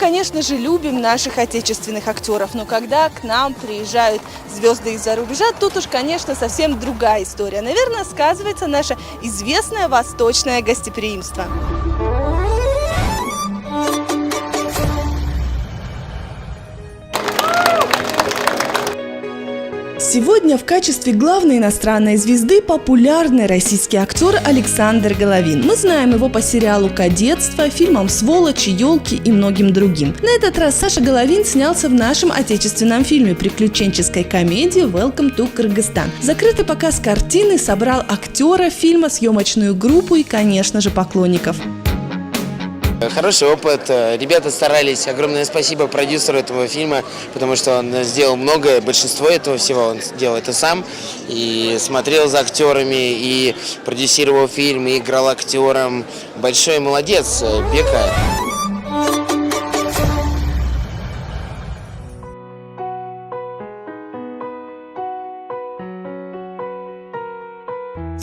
конечно же, любим наших отечественных актеров, но когда к нам приезжают звезды из-за рубежа, тут уж, конечно, совсем другая история. Наверное, сказывается наше известное восточное гостеприимство. Сегодня в качестве главной иностранной звезды популярный российский актер Александр Головин. Мы знаем его по сериалу «Кадетство», фильмам «Сволочи», «Елки» и многим другим. На этот раз Саша Головин снялся в нашем отечественном фильме приключенческой комедии «Welcome to Kyrgyzstan». Закрытый показ картины собрал актера фильма, съемочную группу и, конечно же, поклонников. Хороший опыт. Ребята старались. Огромное спасибо продюсеру этого фильма, потому что он сделал многое. Большинство этого всего он сделал это сам. И смотрел за актерами, и продюсировал фильм, и играл актером. Большой молодец, Бека.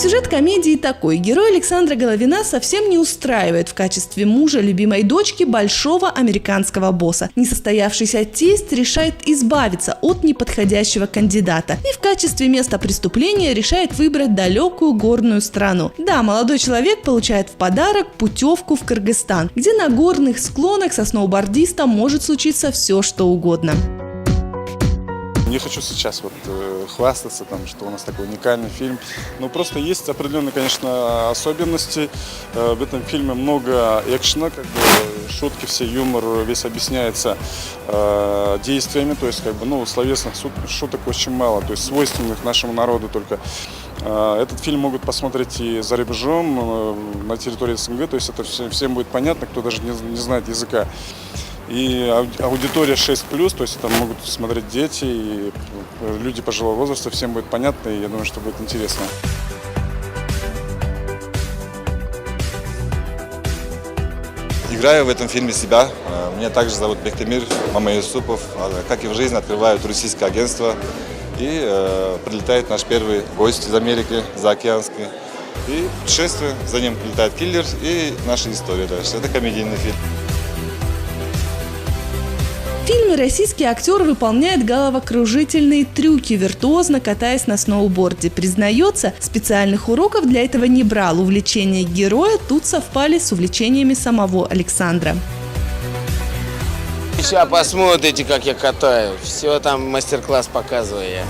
Сюжет комедии такой. Герой Александра Головина совсем не устраивает в качестве мужа любимой дочки большого американского босса. Несостоявшийся тесть решает избавиться от неподходящего кандидата и в качестве места преступления решает выбрать далекую горную страну. Да, молодой человек получает в подарок путевку в Кыргызстан, где на горных склонах со сноубордистом может случиться все, что угодно. Не хочу сейчас хвастаться, что у нас такой уникальный фильм. Но просто есть определенные, конечно, особенности. В этом фильме много экшена, шутки, все юмор весь объясняется действиями. То есть, словесных шуток очень мало, то есть свойственных нашему народу только. Этот фильм могут посмотреть и за рубежом, на территории СНГ, то есть это всем будет понятно, кто даже не знает языка. И аудитория 6+, то есть это могут смотреть дети и люди пожилого возраста, всем будет понятно, и я думаю, что будет интересно. Играю в этом фильме себя. Меня также зовут Бектемир Мамаюсупов. Как и в жизни, открывают российское агентство. И прилетает наш первый гость из Америки, заокеанский. И путешествие, за ним прилетает киллер и наша история дальше. Это комедийный фильм. В фильме российский актер выполняет головокружительные трюки, виртуозно катаясь на сноуборде. Признается, специальных уроков для этого не брал. Увлечения героя тут совпали с увлечениями самого Александра. Сейчас посмотрите, как я катаю. Все там мастер-класс показываю я.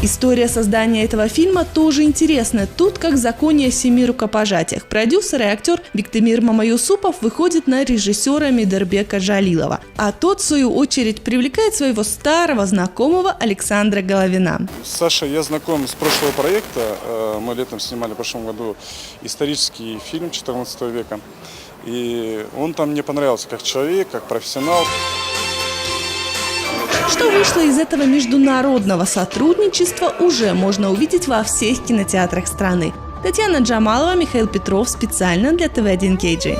История создания этого фильма тоже интересная. Тут как в законе о 7 рукопожатиях. Продюсер и актер Бектемир Мамаюсупов выходит на режиссера Мидербека Джалилова. А тот, в свою очередь, привлекает своего старого знакомого Александра Головина. С Сашей я знаком с прошлого проекта. Мы летом снимали в прошлом году исторический фильм 14 века. И он там мне понравился как человек, как профессионал. Что вышло из этого международного сотрудничества, уже можно увидеть во всех кинотеатрах страны. Татьяна Джамалова, Михаил Петров, специально для ТВ1 KG.